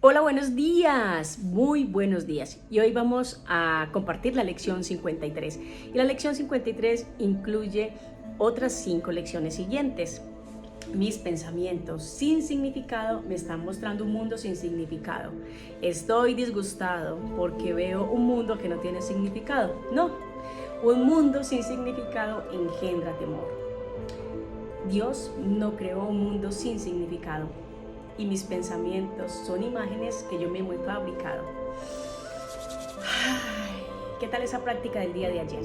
Hola, buenos días, muy buenos días. Y hoy vamos a compartir la lección 53. Y la lección 53 incluye otras 5 lecciones siguientes. Mis pensamientos sin significado me están mostrando un mundo sin significado. Estoy disgustado porque veo un mundo que no tiene significado. No, un mundo sin significado engendra temor. Dios no creó un mundo sin significado. Y mis pensamientos son imágenes que yo mismo he fabricado. ¿Qué tal esa práctica del día de ayer?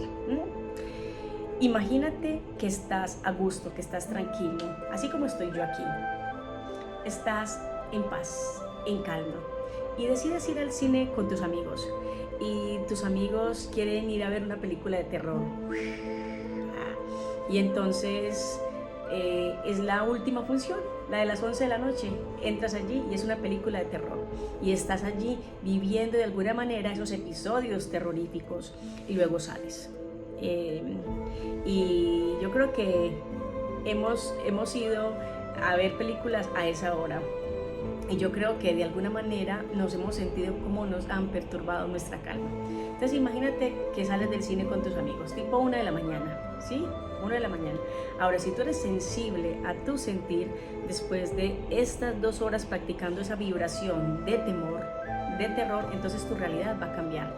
Imagínate que estás a gusto, que estás tranquilo, así como estoy yo aquí. Estás en paz, en calma, y decides ir al cine con tus amigos. Y tus amigos quieren ir a ver una película de terror. Y entonces es la última función, la de las 11 de la noche. Entras allí y es una película de terror. Y estás allí viviendo de alguna manera esos episodios terroríficos y luego sales. Y yo creo que hemos ido a ver películas a esa hora. Y yo creo que de alguna manera nos hemos sentido como nos han perturbado nuestra calma. Entonces imagínate que sales del cine con tus amigos, tipo 1 de la mañana, ¿sí? 1 de la mañana. Ahora, si tú eres sensible a tu sentir, después de estas 2 horas practicando esa vibración de temor, de terror, entonces tu realidad va a cambiar.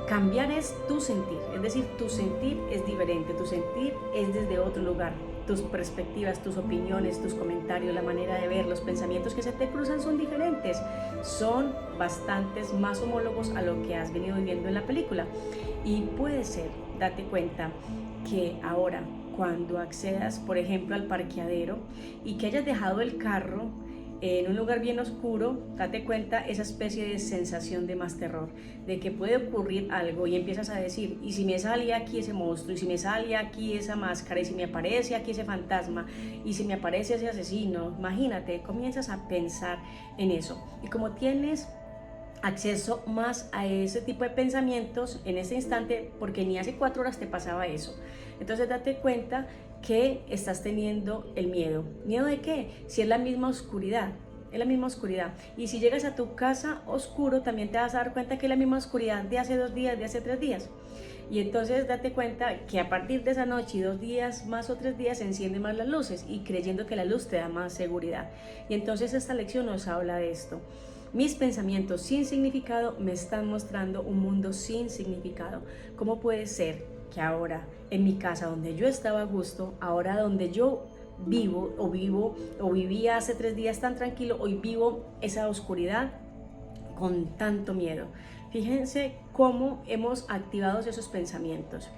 Cambiar es tu sentir, es decir, tu sentir es diferente, tu sentir es desde otro lugar. Tus perspectivas, tus opiniones, tus comentarios, la manera de ver, los pensamientos que se te cruzan son diferentes, son bastantes más homólogos a lo que has venido viviendo en la película. Y puede ser, date cuenta, que ahora cuando accedas, por ejemplo, al parqueadero y que hayas dejado el carro en un lugar bien oscuro, date cuenta esa especie de sensación de más terror, de que puede ocurrir algo y empiezas a decir, y si me sale aquí ese monstruo, y si me sale aquí esa máscara, y si me aparece aquí ese fantasma, y si me aparece ese asesino, imagínate, comienzas a pensar en eso. Y como tienes acceso más a ese tipo de pensamientos en ese instante, porque ni hace 4 horas te pasaba eso, entonces date cuenta que estás teniendo el miedo. ¿Miedo de qué? Si es la misma oscuridad, es la misma oscuridad. Y si llegas a tu casa oscuro, también te vas a dar cuenta que es la misma oscuridad de hace 2 días, de hace 3 días. Y entonces date cuenta que a partir de esa noche y 2 días más o 3 días se encienden más las luces y creyendo que la luz te da más seguridad. Y entonces esta lección nos habla de esto. Mis pensamientos sin significado me están mostrando un mundo sin significado. ¿Cómo puede ser que ahora en mi casa donde yo estaba a gusto, ahora donde yo vivo o vivía hace 3 días tan tranquilo, hoy vivo esa oscuridad con tanto miedo? Fíjense cómo hemos activado esos pensamientos.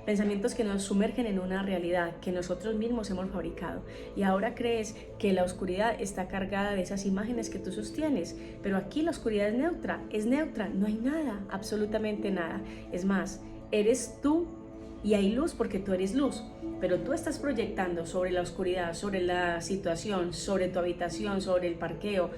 Pensamientos que nos sumergen en una realidad que nosotros mismos hemos fabricado. Y ahora crees que la oscuridad está cargada de esas imágenes que tú sostienes. Pero aquí la oscuridad es neutra, no hay nada, absolutamente nada. Es más, eres tú y hay luz porque tú eres luz. Pero tú estás proyectando sobre la oscuridad, sobre la situación, sobre tu habitación, sobre el parqueo.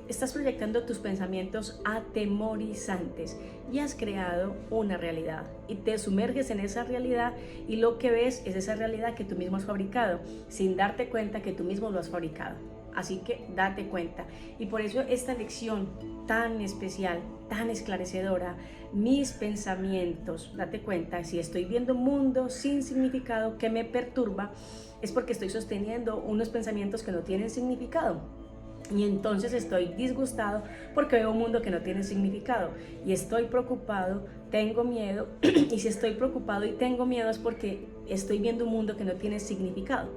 Estás proyectando tus pensamientos atemorizantes y has creado una realidad y te sumerges en esa realidad y lo que ves es esa realidad que tú mismo has fabricado sin darte cuenta que tú mismo lo has fabricado. Así que date cuenta. Y por eso esta lección tan especial, tan esclarecedora, mis pensamientos, date cuenta, si estoy viendo un mundo sin significado que me perturba, es porque estoy sosteniendo unos pensamientos que no tienen significado. Y entonces estoy disgustado porque veo un mundo que no tiene significado. Y estoy preocupado, tengo miedo. Y si estoy preocupado y tengo miedo es porque estoy viendo un mundo que no tiene significado.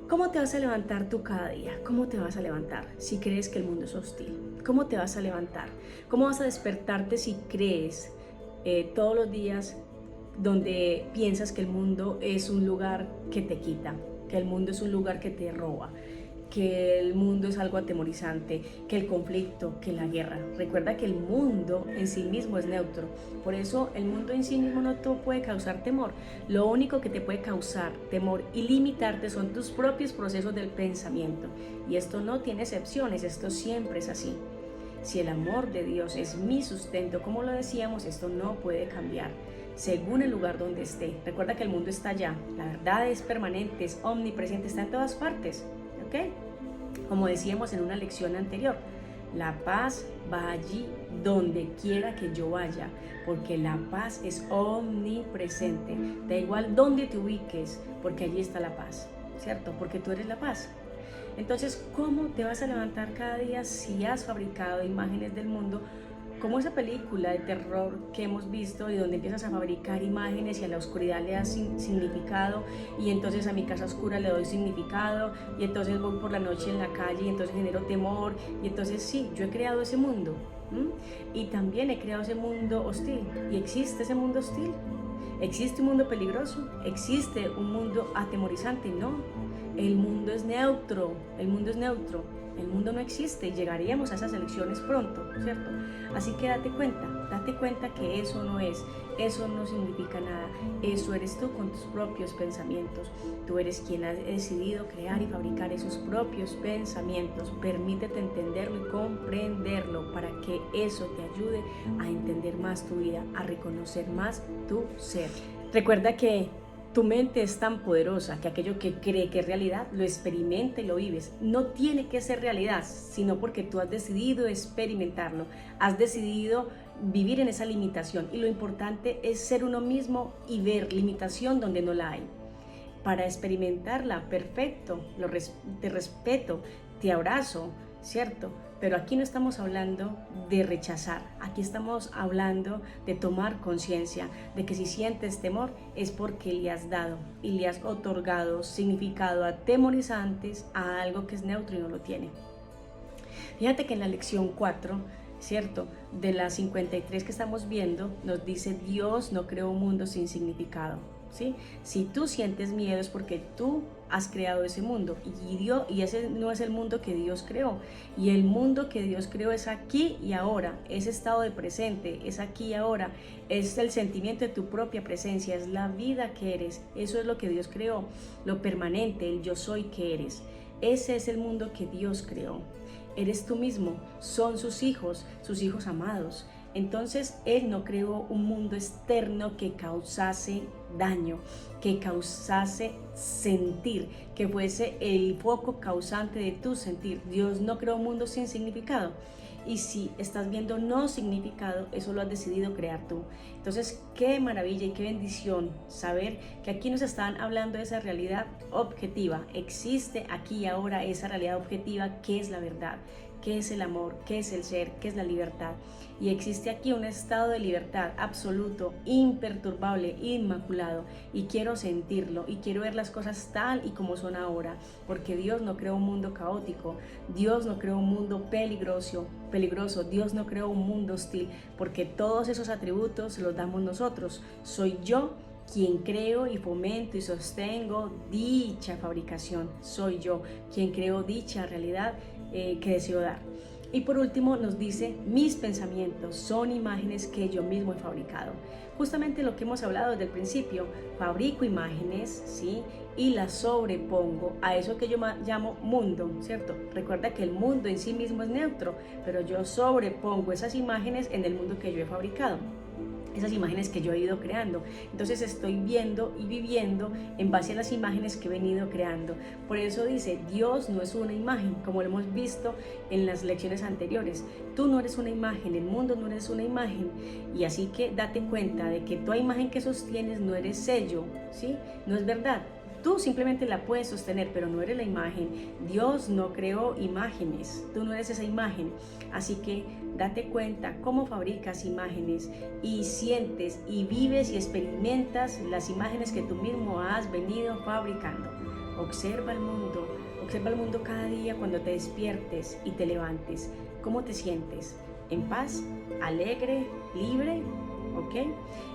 ¿Cómo te vas a levantar tú cada día? ¿Cómo te vas a levantar si crees que el mundo es hostil? ¿Cómo te vas a levantar? ¿Cómo vas a despertarte si crees todos los días donde piensas que el mundo es un lugar que te quita, que el mundo es un lugar que te roba, que el mundo es algo atemorizante, que el conflicto, que la guerra? Recuerda que el mundo en sí mismo es neutro, por eso el mundo en sí mismo no te puede causar temor. Lo único que te puede causar temor y limitarte son tus propios procesos del pensamiento, y esto no tiene excepciones, esto siempre es así. Si el amor de Dios es mi sustento, como lo decíamos, esto no puede cambiar según el lugar donde esté. Recuerda que el mundo está allá, la verdad es permanente, es omnipresente, está en todas partes, ¿ok? Como decíamos en una lección anterior, La paz va allí donde quiera que yo vaya, porque la paz es omnipresente. Da igual dónde te ubiques, porque allí está la paz, ¿cierto? Porque tú eres la paz. Entonces, ¿cómo te vas a levantar cada día si has fabricado imágenes del mundo? Como esa película de terror que hemos visto y donde empiezas a fabricar imágenes y a la oscuridad le das significado, y entonces a mi casa oscura le doy significado, y entonces voy por la noche en la calle y entonces genero temor, y entonces sí, yo he creado ese mundo, y también he creado ese mundo hostil, y existe ese mundo hostil, existe un mundo peligroso, existe un mundo atemorizante. No, el mundo es neutro, el mundo es neutro. El mundo no existe y llegaríamos a esas elecciones pronto, ¿cierto? Así que date cuenta que eso no es, eso no significa nada, eso eres tú con tus propios pensamientos. Tú eres quien ha decidido crear y fabricar esos propios pensamientos. Permítete entenderlo y comprenderlo para que eso te ayude a entender más tu vida, a reconocer más tu ser. Recuerda que tu mente es tan poderosa que aquello que cree que es realidad, lo experimenta y lo vives. No tiene que ser realidad, sino porque tú has decidido experimentarlo, has decidido vivir en esa limitación. Y lo importante es ser uno mismo y ver limitación donde no la hay. Para experimentarla, perfecto, te respeto, te abrazo, ¿cierto? Pero aquí no estamos hablando de rechazar, aquí estamos hablando de tomar conciencia de que si sientes temor es porque le has dado y le has otorgado significado atemorizantes a algo que es neutro y no lo tiene. Fíjate que en la lección 4, ¿cierto?, de las 53 que estamos viendo, nos dice: Dios no creó un mundo sin significado. ¿Sí? Si tú sientes miedo es porque tú has creado ese mundo y ese no es el mundo que Dios creó, y el mundo que Dios creó es aquí y ahora, es estado de presente, es aquí y ahora, es el sentimiento de tu propia presencia, es la vida que eres. Eso es lo que Dios creó, lo permanente, el yo soy que eres. Ese es el mundo que Dios creó. Eres tú mismo, son sus hijos amados. Entonces Él no creó un mundo externo que causase daño, que causase sentir, que fuese el foco causante de tu sentir. Dios no creó un mundo sin significado. Y si estás viendo no significado, eso lo has decidido crear tú. Entonces, qué maravilla y qué bendición saber que aquí nos están hablando de esa realidad objetiva. Existe aquí y ahora esa realidad objetiva que es la verdad, que es el amor, que es el ser, que es la libertad. Y existe aquí un estado de libertad absoluto, imperturbable, inmaculado. Y quiero sentirlo y quiero ver las cosas tal y como son ahora. Porque Dios no creó un mundo caótico. Dios no creó un mundo peligroso. Dios no creó un mundo hostil. Porque todos esos atributos los damos nosotros. Soy yo quien creo y fomento y sostengo dicha fabricación. Soy yo quien creo dicha realidad que deseo dar. Y por último nos dice: mis pensamientos son imágenes que yo mismo he fabricado. Justamente lo que hemos hablado desde el principio, fabrico imágenes, ¿sí?, y las sobrepongo a eso que yo llamo mundo, ¿cierto? Recuerda que el mundo en sí mismo es neutro, pero yo sobrepongo esas imágenes en el mundo que yo he fabricado, esas imágenes que yo he ido creando. Entonces estoy viendo y viviendo en base a las imágenes que he venido creando. Por eso dice: Dios no es una imagen, como lo hemos visto en las lecciones anteriores. Tú no eres una imagen, el mundo no eres una imagen. Y así que date cuenta de que tu imagen que sostienes no eres sello, ¿sí? No es verdad. Tú simplemente la puedes sostener, pero no eres la imagen. Dios no creó imágenes, tú no eres esa imagen. Así que date cuenta cómo fabricas imágenes y sientes y vives y experimentas las imágenes que tú mismo has venido fabricando. Observa el mundo cada día cuando te despiertes y te levantes. ¿Cómo te sientes? ¿En paz? ¿Alegre? ¿Libre? ¿Ok?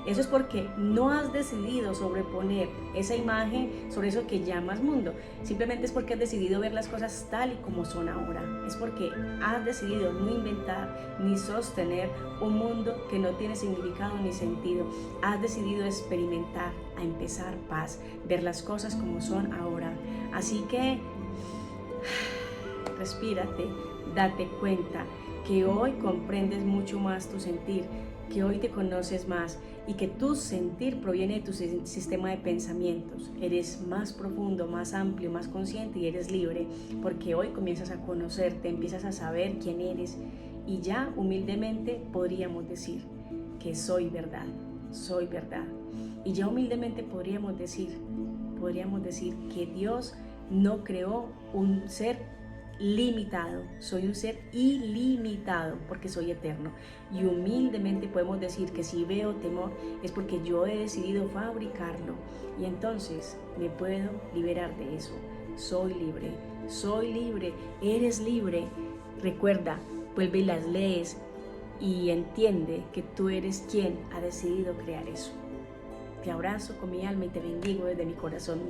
Eso es porque no has decidido sobreponer esa imagen sobre eso que llamas mundo. Simplemente es porque has decidido ver las cosas tal y como son ahora. Es porque has decidido no inventar ni sostener un mundo que no tiene significado ni sentido. Has decidido experimentar, a empezar paz, ver las cosas como son ahora. Así que respírate, date cuenta que hoy comprendes mucho más tu sentir, que hoy te conoces más y que tu sentir proviene de tu sistema de pensamientos. Eres más profundo, más amplio, más consciente y eres libre, porque hoy comienzas a conocerte, empiezas a saber quién eres y ya humildemente podríamos decir que soy verdad, soy verdad. Y ya humildemente podríamos decir que Dios no creó un ser limitado, soy un ser ilimitado porque soy eterno. Y humildemente podemos decir que si veo temor es porque yo he decidido fabricarlo y entonces me puedo liberar de eso. Soy libre, eres libre. Recuerda, vuelve y las lees y entiende que tú eres quien ha decidido crear eso. Te abrazo con mi alma y te bendigo desde mi corazón.